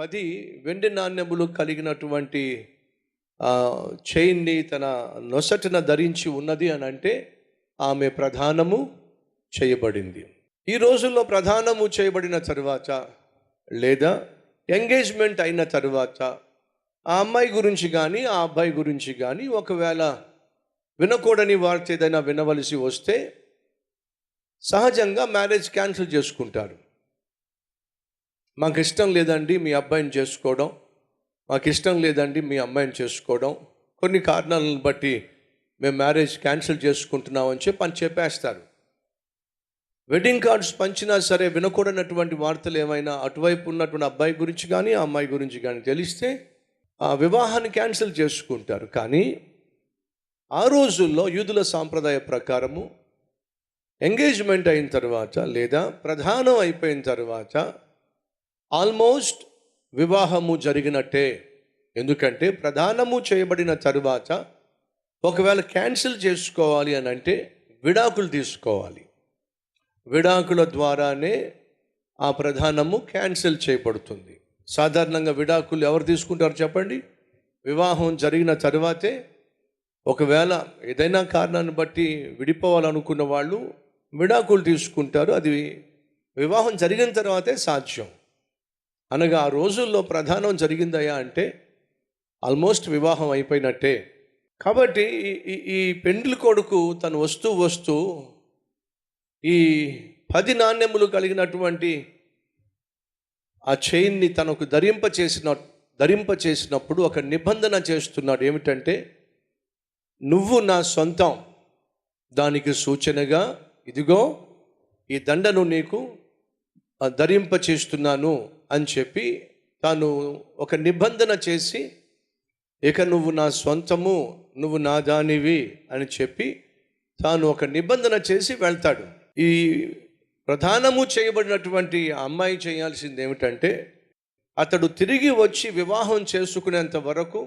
10 వెండి నాణెములు కలిగినటువంటి చైన్ని తన నొసటిన ధరించి ఉన్నది అని అంటే ఆమె ప్రధానము చేయబడింది. ఈ రోజుల్లో ప్రధానము చేయబడిన తరువాత లేదా ఎంగేజ్మెంట్ అయిన తరువాత ఆ అమ్మాయి గురించి కానీ ఆ అబ్బాయి గురించి కానీ ఒకవేళ వినకూడని వార్త ఏదైనా వినవలసి వస్తే సహజంగా మ్యారేజ్ క్యాన్సిల్ చేసుకుంటారు. మాకు ఇష్టం లేదండి మీ అబ్బాయిని చేసుకోవడం, మాకు ఇష్టం లేదండి మీ అమ్మాయిని చేసుకోవడం, కొన్ని కారణాలను బట్టి మేము మ్యారేజ్ క్యాన్సిల్ చేసుకుంటున్నామని చెప్పేస్తారు. వెడ్డింగ్ కార్డ్స్ పంచినా సరే వినకూడనటువంటి వార్తలు ఏమైనా అటువైపు ఉన్నటువంటి అబ్బాయి గురించి కానీ ఆ అమ్మాయి గురించి కానీ తెలిస్తే ఆ వివాహాన్ని క్యాన్సిల్ చేసుకుంటారు. కానీ ఆ రోజుల్లో యూదుల సాంప్రదాయ ప్రకారము ఎంగేజ్మెంట్ అయిన తర్వాత లేదా ప్రధానం అయిపోయిన తర్వాత ఆల్మోస్ట్ వివాహము జరిగినట్టే. ఎందుకంటే ప్రధానము చేయబడిన తరువాత ఒకవేళ క్యాన్సిల్ చేసుకోవాలి అని అంటే విడాకులు తీసుకోవాలి. విడాకుల ద్వారానే ఆ ప్రధానము క్యాన్సిల్ చేయబడుతుంది. సాధారణంగా విడాకులు ఎవరు తీసుకుంటారు చెప్పండి? వివాహం జరిగిన తరువాతే. ఒకవేళ ఏదైనా కారణాన్ని బట్టి విడిపోవాలనుకున్న వాళ్ళు విడాకులు తీసుకుంటారు. అది వివాహం జరిగిన తర్వాతే సాధ్యం. అనగా ఆ రోజుల్లో ప్రధానం జరిగిందయా అంటే ఆల్మోస్ట్ వివాహం అయిపోయినట్టే. కాబట్టి ఈ పెండ్లి కొడుకు తను వస్తూ ఈ 10 నాణెములు కలిగినటువంటి ఆ చైన్ని తనకు ధరింపచేసినప్పుడు ఒక నిబంధన చేస్తున్నాడు. ఏమిటంటే, నువ్వు నా సొంతం, దానికి సూచనగా ఇదిగో ఈ దండను నీకు ధరింపచేస్తున్నాను అని చెప్పి తాను ఒక నిబంధన చేసి, ఇక నువ్వు నా సొంతము, నువ్వు నా దానివి అని చెప్పి తాను ఒక నిబంధన చేసి వెళ్తాడు. ఈ ప్రధానము చేయబడినటువంటి అమ్మాయి చేయాల్సింది ఏమిటంటే, అతడు తిరిగి వచ్చి వివాహం చేసుకునేంత వరకు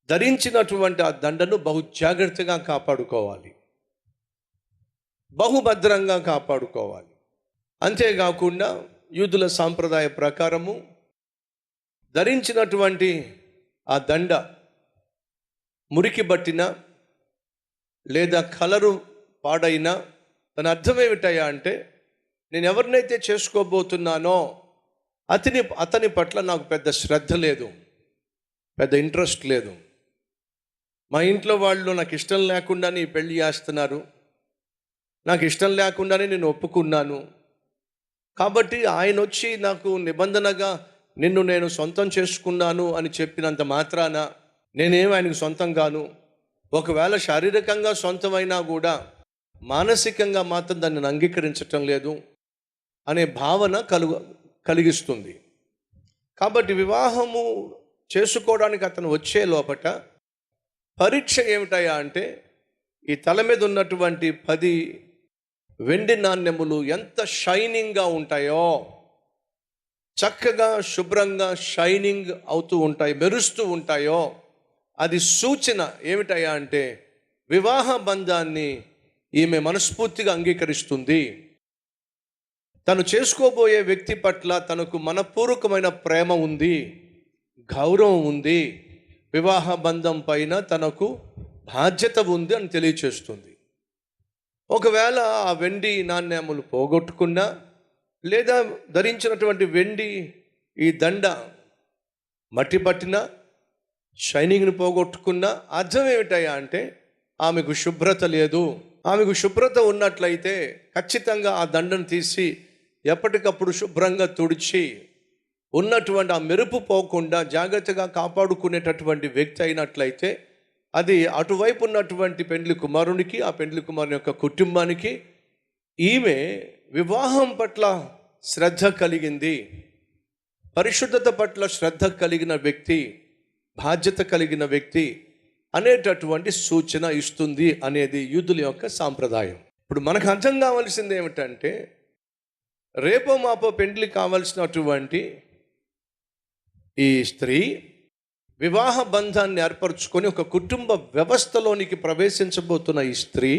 ధరించినటువంటి ఆ దండను బహు జాగ్రత్తగా కాపాడుకోవాలి, బహుభద్రంగా కాపాడుకోవాలి. అంతేకాకుండా యూదుల సాంప్రదాయ ప్రకారము ధరించినటువంటి ఆ దండ మురికి పట్టిన లేదా కలరు పాడైనా దాని అర్థం ఏమిటయ్యా అంటే, నేను ఎవరినైతే చేసుకోబోతున్నానో అతని పట్ల నాకు పెద్ద శ్రద్ధ లేదు, పెద్ద ఇంట్రెస్ట్ లేదు. మా ఇంట్లో వాళ్ళు నాకు ఇష్టం లేకుండానే ఈ పెళ్లి చేస్తున్నారు, నాకు ఇష్టం లేకుండానే నేను ఒప్పుకున్నాను. కాబట్టి ఆయన వచ్చి నాకు నిబంధనగా నిన్ను నేను సొంతం చేసుకున్నాను అని చెప్పినంత మాత్రాన నేనేం ఆయనకు సొంతం కాను. ఒకవేళ శారీరకంగా సొంతమైనా కూడా మానసికంగా మాత్రం దాన్ని అంగీకరించటం లేదు అనే భావన కలిగిస్తుంది. కాబట్టి వివాహము చేసుకోవడానికి అతను వచ్చే లోపట పరీక్ష ఏమిటయా అంటే, ఈ తల మీద ఉన్నటువంటి 10 వెండి నాణెములు ఎంత షైనింగ్గా ఉంటాయో, చక్కగా శుభ్రంగా షైనింగ్ అవుతూ ఉంటాయి, మెరుస్తూ ఉంటాయో, అది సూచన ఏమిటయా అంటే వివాహ బంధాన్ని ఈమె మనస్ఫూర్తిగా అంగీకరిస్తుంది. తను చేసుకోబోయే వ్యక్తి పట్ల తనకు మనపూర్వకమైన ప్రేమ ఉంది, గౌరవం ఉంది, వివాహ బంధం పైన తనకు బాధ్యత ఉంది అని తెలియచేస్తుంది. ఒకవేళ ఆ వెండి నాణ్యములు పోగొట్టుకున్నా లేదా ధరించినటువంటి వెండి ఈ దండ మట్టి పట్టిన షైనింగ్ని పోగొట్టుకున్నా అర్థం ఏమిటయ్యా అంటే ఆమెకు శుభ్రత లేదు. ఆమెకు శుభ్రత ఉన్నట్లయితే ఖచ్చితంగా ఆ దండను తీసి ఎప్పటికప్పుడు శుభ్రంగా తుడిచి ఉన్నటువంటి ఆ మెరుపు పోకుండా జాగ్రత్తగా కాపాడుకునేటటువంటి వ్యక్తి అయినట్లయితే అది అటువైపు ఉన్నటువంటి పెండ్లి కుమారునికి, ఆ పెండ్లి కుమారుని యొక్క కుటుంబానికి ఈమె వివాహం పట్ల శ్రద్ధ కలిగింది, పరిశుద్ధత పట్ల శ్రద్ధ కలిగిన వ్యక్తి, బాధ్యత కలిగిన వ్యక్తి అనేటటువంటి సూచన ఇస్తుంది అనేది యూదుల యొక్క సాంప్రదాయం. ఇప్పుడు మనకు అర్థం కావాల్సింది ఏమిటంటే, రేపో మాపో పెండ్లి కావలసినటువంటి ఈ స్త్రీ వివాహ బంధాన్ని ఏర్పరచుకొని ఒక కుటుంబ వ్యవస్థలోనికి ప్రవేశించబోతున్న ఈ స్త్రీ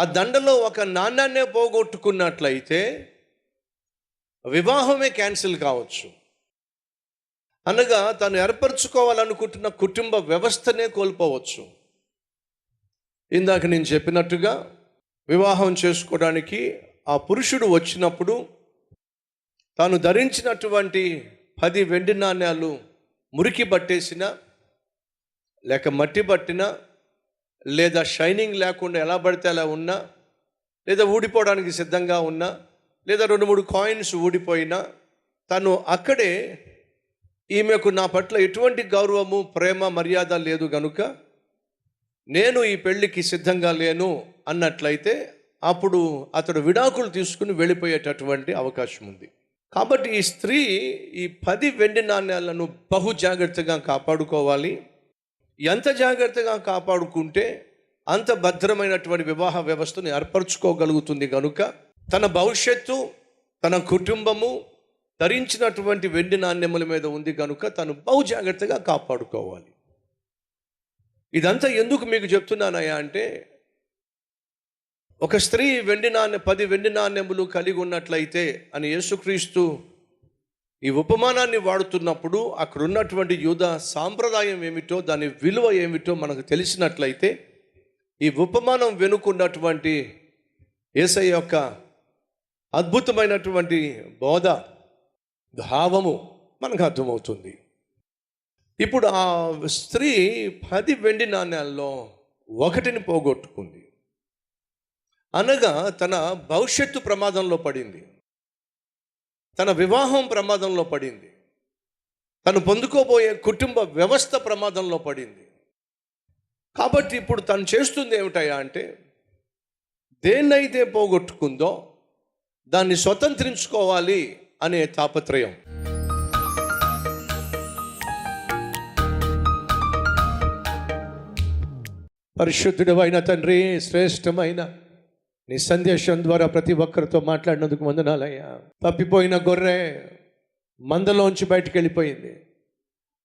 ఆ దండలో ఒక నాణ్యాన్నే పోగొట్టుకున్నట్లయితే వివాహమే క్యాన్సిల్ కావచ్చు. అనగా తను ఏర్పరచుకోవాలనుకుంటున్న కుటుంబ వ్యవస్థనే కోల్పోవచ్చు. ఇందాక నేను చెప్పినట్టుగా వివాహం చేసుకోవడానికి ఆ పురుషుడు వచ్చినప్పుడు తాను ధరించినటువంటి 10 వెండి నాణ్యాలు మురికి పట్టేసిన, లేక మట్టి పట్టినా, లేదా షైనింగ్ లేకుండా ఎలా పడితే అలా ఉన్నా, లేదా ఊడిపోవడానికి సిద్ధంగా ఉన్నా, లేదా 2-3 కాయిన్స్ ఊడిపోయినా, తను అక్కడే ఈమెకు నా పట్ల ఎటువంటి గౌరవము, ప్రేమ, మర్యాద లేదు గనుక నేను ఈ పెళ్ళికి సిద్ధంగా లేను అన్నట్లయితే అప్పుడు అతడు విడాకులు తీసుకుని వెళ్ళిపోయేటటువంటి అవకాశం ఉంది. కాబట్టి ఈ స్త్రీ ఈ 10 వెండి నాణ్యాలను బహు జాగ్రత్తగా కాపాడుకోవాలి. ఎంత జాగ్రత్తగా కాపాడుకుంటే అంత భద్రమైనటువంటి వివాహ వ్యవస్థను ఏర్పరచుకోగలుగుతుంది కనుక తన భవిష్యత్తు, తన కుటుంబము ధరించినటువంటి వెండి నాణ్యముల మీద ఉంది కనుక తను బహు జాగ్రత్తగా కాపాడుకోవాలి. ఇదంతా ఎందుకు మీకు చెప్తున్నానయ్యా అంటే, ఒక స్త్రీ 10 వెండి నాణ్యములు కలిగి ఉన్నట్లయితే అని యేసుక్రీస్తు ఈ ఉపమానాన్ని వాడుతున్నప్పుడు అక్కడ ఉన్నటువంటి యూదా సాంప్రదాయం ఏమిటో, దాని విలువ ఏమిటో మనకు తెలిసినట్లయితే ఈ ఉపమానం వెనుకున్నటువంటి యేసయ్య యొక్క అద్భుతమైనటువంటి బోధ, భావము మనకు అర్థమవుతుంది. ఇప్పుడు ఆ స్త్రీ 10 వెండి నాణ్యాల్లో ఒకటిని పోగొట్టుకుంది. అనగా తన భవిష్యత్తు ప్రమాదంలో పడింది, తన వివాహం ప్రమాదంలో పడింది, తను పొందుకోబోయే కుటుంబ వ్యవస్థ ప్రమాదంలో పడింది. కాబట్టి ఇప్పుడు తను చేస్తుంది ఏమిటయ్యా అంటే, దేన్నైతే పోగొట్టుకుందో దాన్ని స్వతంత్రించుకోవాలి అనే తాపత్రయం. పరిశుద్ధుడు అయిన తండ్రి, శ్రేష్టమైన నీ సందేశం ద్వారా ప్రతి ఒక్కరితో మాట్లాడినందుకు వందనాలయ్యా. తప్పిపోయిన గొర్రె మందలోంచి బయటికి వెళ్ళిపోయింది,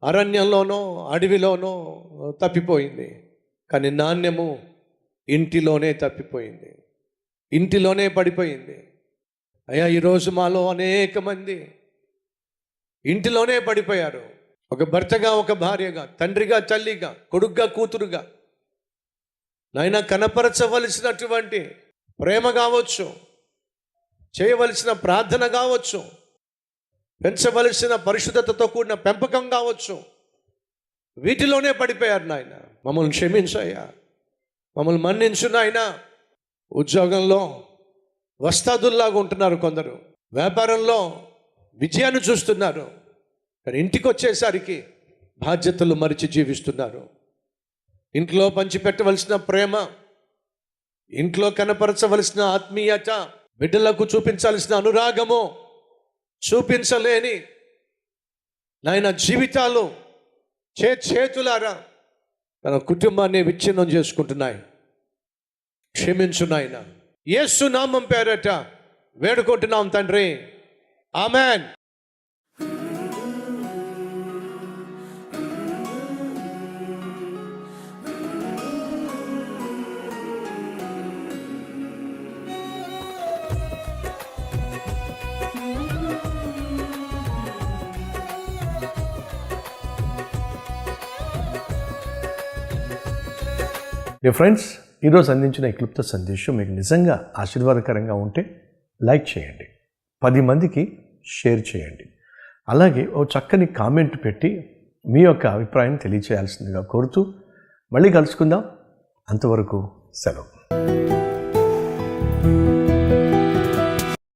అరణ్యంలోనో అడవిలోనో తప్పిపోయింది, కానీ నాణ్యము ఇంటిలోనే తప్పిపోయింది, ఇంటిలోనే పడిపోయింది. అయ్యా, ఈరోజు మాలో అనేక మంది ఇంటిలోనే పడిపోయారు. ఒక భర్తగా, ఒక భార్యగా, తండ్రిగా, తల్లిగా, కొడుగ్గా, కూతురుగా నాయన కనపరచవలసినటువంటి ప్రేమ కావచ్చు, చేయవలసిన ప్రార్థన కావచ్చు, పెంచవలసిన పరిశుద్ధతతో కూడిన పెంపకం కావచ్చు, వీటిలోనే పడిపోయారు నాయన. మమ్మల్ని క్షమించయ్యా, మమ్మల్ని మన్నించు నాయన. ఉద్యోగంలో వస్తాదుల్లాగా ఉంటున్నారు కొందరు, వ్యాపారంలో విజయాన్ని చూస్తున్నారు, కానీ ఇంటికి వచ్చేసరికి బాధ్యతలు మరిచి జీవిస్తున్నారు. ఇంట్లో పంచిపెట్టవలసిన ప్రేమ, ఇంట్లో కనపరచవలసిన ఆత్మీయత, బిడ్డలకు చూపించాల్సిన అనురాగము చూపించలేని నాయన జీవితాలు చేతులారా తన కుటుంబాన్ని విచ్ఛిన్నం చేసుకుంటున్నాయి. క్షమించు నాయన. యేసు నామం పేరట వేడుకుంటున్నాం తండ్రి, ఆమెన్. డియర్ ఫ్రెండ్స్, ఈరోజు అందించిన ఈ క్లుప్త సందేశం మీకు నిజంగా ఆశీర్వాదకరంగా ఉంటే లైక్ చేయండి, 10 మందికి షేర్ చేయండి. అలాగే ఓ చక్కని కామెంట్ పెట్టి మీ యొక్క అభిప్రాయం తెలియచేయాల్సిందిగా కోరుతూ మళ్ళీ కలుసుకుందాం. అంతవరకు సెలవు.